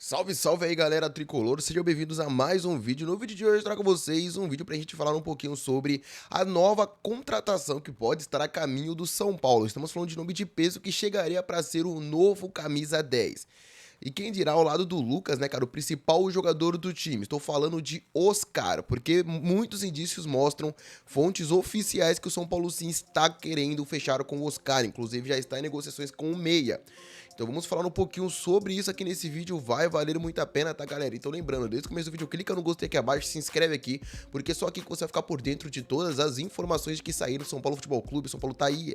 Salve, salve aí galera tricolor, sejam bem-vindos a mais um vídeo. No vídeo de hoje eu trago a vocês um vídeo pra gente falar um pouquinho sobre a nova contratação que pode estar a caminho do São Paulo. Estamos falando de nome de peso que chegaria para ser o novo camisa 10. E quem dirá ao lado do Lucas, né, cara, o principal jogador do time. Estou falando de Oscar, porque muitos indícios mostram fontes oficiais que o São Paulo sim está querendo fechar com o Oscar, inclusive já está em negociações com o Meia. Então vamos falar um pouquinho sobre isso aqui nesse vídeo, vai valer muito a pena, tá, galera? Então lembrando, desde o começo do vídeo, clica no gostei aqui abaixo, se inscreve aqui, porque só aqui que você vai ficar por dentro de todas as informações que saíram do São Paulo Futebol Clube. São Paulo tá aí,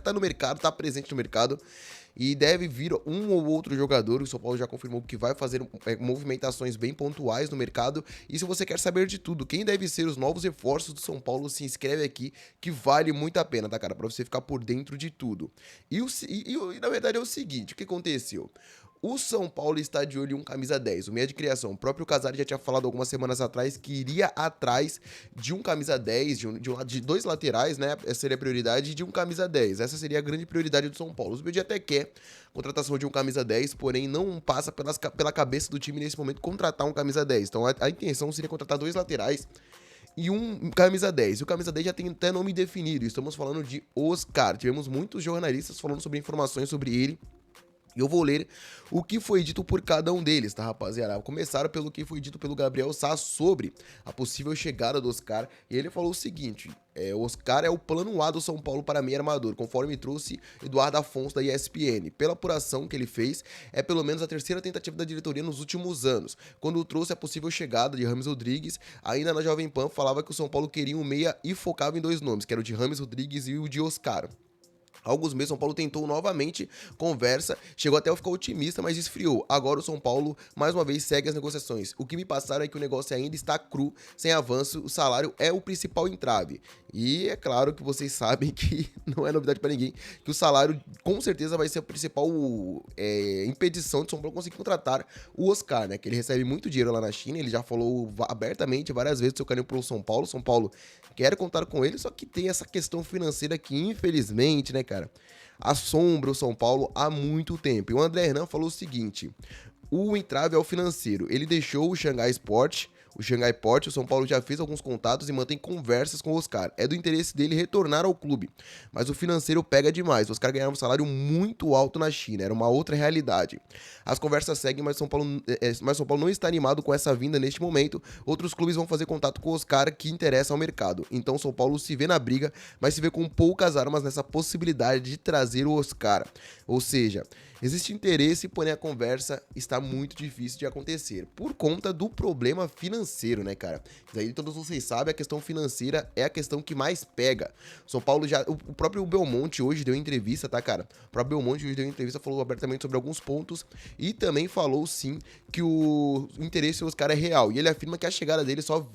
tá no mercado, tá presente no mercado, e deve vir um ou outro jogador. O São Paulo já confirmou que vai fazer movimentações bem pontuais no mercado. E se você quer saber de tudo, quem deve ser os novos reforços do São Paulo, se inscreve aqui, que vale muito a pena, tá, cara? Pra você ficar por dentro de tudo. E na verdade é o seguinte, o que aconteceu? O São Paulo está de olho em um camisa 10, o meia de criação. O próprio Casares já tinha falado algumas semanas atrás que iria atrás de um camisa 10, de dois laterais, né? Essa seria a prioridade, de um camisa 10. Essa seria a grande prioridade do São Paulo. O Zubedi até quer contratação de um camisa 10, porém não passa pela cabeça do time nesse momento contratar um camisa 10. Então a intenção seria contratar dois laterais e um camisa 10. E o camisa 10 já tem até nome definido. Estamos falando de Oscar. Tivemos muitos jornalistas falando sobre informações sobre ele. E eu vou ler o que foi dito por cada um deles, tá, rapaziada? Começaram pelo que foi dito pelo Gabriel Sá sobre a possível chegada do Oscar. E ele falou o seguinte: o Oscar é o plano A do São Paulo para meio armador, conforme trouxe Eduardo Afonso da ESPN. Pela apuração que ele fez, é pelo menos a terceira tentativa da diretoria nos últimos anos. Quando trouxe a possível chegada de Rames Rodrigues, ainda na Jovem Pan falava que o São Paulo queria um meia e focava em dois nomes, que era o de Rames Rodrigues e o de Oscar. Há alguns meses, São Paulo tentou novamente conversa, chegou até a ficar otimista, mas esfriou. Agora o São Paulo, mais uma vez, segue as negociações. O que me passaram é que o negócio ainda está cru, sem avanço, o salário é o principal entrave. E é claro que vocês sabem que não é novidade para ninguém, que o salário com certeza vai ser a principal impedição de São Paulo conseguir contratar o Oscar, né? Que ele recebe muito dinheiro lá na China, ele já falou abertamente várias vezes do seu carinho pelo São Paulo. São Paulo quer contar com ele, só que tem essa questão financeira que, infelizmente, né, cara, assombra o São Paulo há muito tempo. E o André Hernan falou o seguinte: o entrave é o financeiro. Ele deixou o Xangai Sport, o Xangai Port, o São Paulo já fez alguns contatos e mantém conversas com o Oscar. É do interesse dele retornar ao clube, mas o financeiro pega demais. O Oscar ganhava um salário muito alto na China, era uma outra realidade. As conversas seguem, mas São Paulo não está animado com essa vinda neste momento. Outros clubes vão fazer contato com o Oscar que interessa ao mercado. Então São Paulo se vê na briga, mas se vê com poucas armas nessa possibilidade de trazer o Oscar. Ou seja, existe interesse, porém a conversa está muito difícil de acontecer, por conta do problema financeiro, né, cara? Daí todos vocês sabem, a questão financeira é a questão que mais pega. São Paulo já... O próprio Belmonte hoje deu entrevista, tá, cara? O próprio Belmonte hoje deu entrevista, falou abertamente sobre alguns pontos e também falou, sim, que o interesse dos caras é real. E ele afirma que a chegada dele só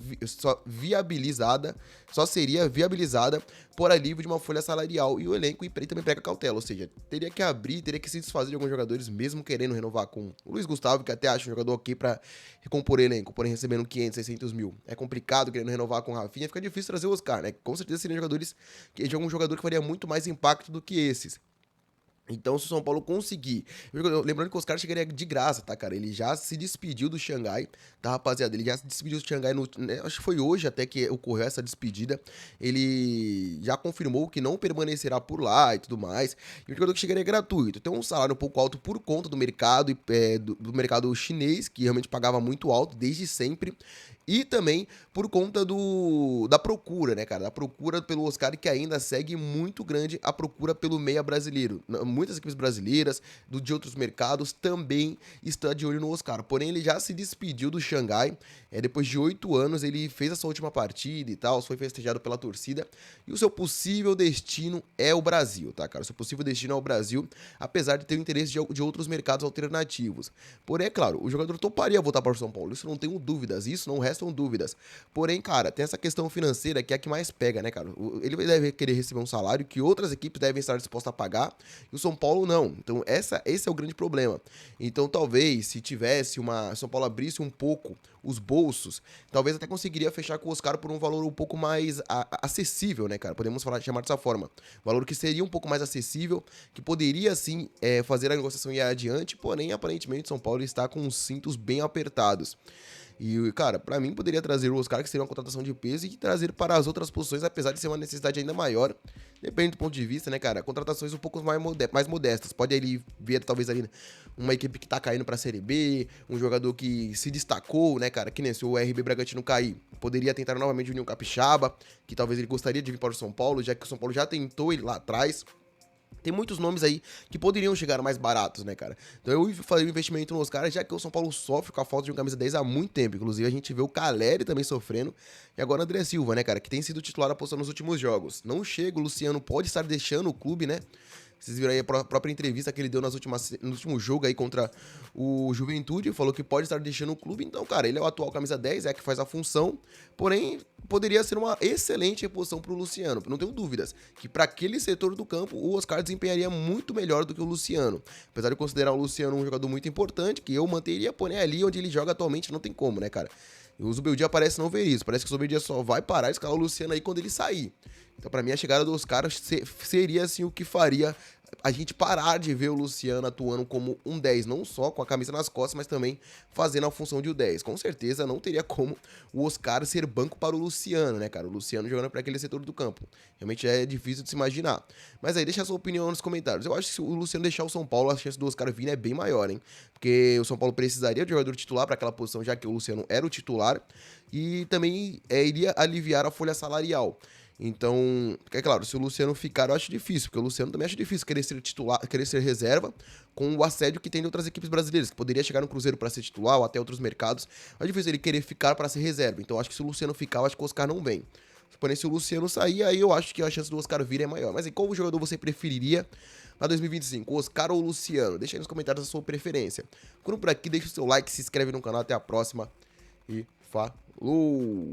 seria viabilizada por alívio de uma folha salarial. E o elenco também pega cautela, ou seja, teria que abrir, teria que se desfazer de alguns jogadores, mesmo querendo renovar com o Luiz Gustavo, que até acha um jogador ok pra recompor elenco, porém recebendo 500, 600 mil. É complicado querendo renovar com o Rafinha, fica difícil trazer o Oscar, né? Com certeza seriam jogadores, de algum jogador que faria muito mais impacto do que esses. Então, se o São Paulo conseguir... Lembrando que o Oscar chegaria de graça, tá, cara? Ele já se despediu do Xangai, tá, rapaziada? Ele já se despediu do Xangai, acho que foi hoje até que ocorreu essa despedida. Ele já confirmou que não permanecerá por lá e tudo mais. E o jogador que chegaria gratuito. Tem um salário um pouco alto por conta do mercado, do mercado chinês, que realmente pagava muito alto desde sempre. E também por conta da procura, né, cara? Da procura pelo Oscar, que ainda segue muito grande a procura pelo meia brasileiro. Muitas equipes brasileiras, de outros mercados, também estão de olho no Oscar. Porém, ele já se despediu do Xangai. Depois de 8 anos, ele fez a sua última partida e tal, foi festejado pela torcida. E o seu possível destino é o Brasil, tá, cara? O seu possível destino é o Brasil, apesar de ter o interesse de outros mercados alternativos. Porém, é claro, o jogador toparia voltar para o São Paulo. Isso não tenho dúvidas, isso não resta restam dúvidas. Porém, cara, tem essa questão financeira que é a que mais pega, né, cara? Ele deve querer receber um salário que outras equipes devem estar dispostas a pagar e o São Paulo não. Então, esse é o grande problema. Então, talvez, se tivesse São Paulo abrisse um pouco os bolsos, talvez até conseguiria fechar com o Oscar por um valor um pouco mais acessível, né, cara? Podemos chamar dessa forma. Valor que seria um pouco mais acessível, que poderia, sim, fazer a negociação ir adiante, porém, aparentemente, São Paulo está com os cintos bem apertados. E, cara, pra mim poderia trazer o Oscar, que seria uma contratação de peso, e trazer para as outras posições, apesar de ser uma necessidade ainda maior. Depende do ponto de vista, né, cara? Contratações um pouco mais modestas. Pode ele ver, talvez, ali uma equipe que tá caindo pra Série B, um jogador que se destacou, né, cara? Que nem se o RB Bragantino cair, poderia tentar novamente o União Capixaba, que talvez ele gostaria de vir para o São Paulo, já que o São Paulo já tentou ele lá atrás. Tem muitos nomes aí que poderiam chegar mais baratos, né, cara? Então eu falei o investimento nos caras, já que o São Paulo sofre com a falta de um camisa 10 há muito tempo. Inclusive, a gente vê o Caleri também sofrendo. E agora o André Silva, né, cara? Que tem sido titular da posição nos últimos jogos. Não chega, o Luciano pode estar deixando o clube, né? Vocês viram aí a própria entrevista que ele deu no último jogo aí contra o Juventude. Falou que pode estar deixando o clube. Então, cara, ele é o atual camisa 10, é que faz a função. Porém, poderia ser uma excelente reposição pro Luciano. Não tenho dúvidas que para aquele setor do campo, o Oscar desempenharia muito melhor do que o Luciano. Apesar de considerar o Luciano um jogador muito importante, que eu manteria, porém ali onde ele joga atualmente não tem como, né, cara? E o Zubeldia parece não ver isso. Parece que o Zubeldia só vai parar de escalar o Luciano aí quando ele sair. Então, pra mim, a chegada dos caras seria, assim, o que faria a gente parar de ver o Luciano atuando como um 10, não só com a camisa nas costas, mas também fazendo a função de um 10. Com certeza, não teria como o Oscar ser banco para o Luciano, né, cara? O Luciano jogando para aquele setor do campo. Realmente é difícil de se imaginar. Mas aí, deixa a sua opinião nos comentários. Eu acho que se o Luciano deixar o São Paulo, a chance do Oscar vir é bem maior, hein? Porque o São Paulo precisaria de jogador titular para aquela posição, já que o Luciano era o titular. E também iria aliviar a folha salarial. Então, é claro, se o Luciano ficar, eu acho difícil, porque o Luciano também acha difícil querer ser titular, querer ser reserva, com o assédio que tem de outras equipes brasileiras, que poderia chegar no Cruzeiro para ser titular ou até outros mercados. É difícil ele querer ficar para ser reserva. Então, acho que se o Luciano ficar, eu acho que o Oscar não vem. Porém, se o Luciano sair, aí eu acho que a chance do Oscar vir é maior. Mas aí, qual jogador você preferiria para 2025? O Oscar ou o Luciano? Deixa aí nos comentários a sua preferência. Ficando por aqui, deixa o seu like, se inscreve no canal. Até a próxima e falou!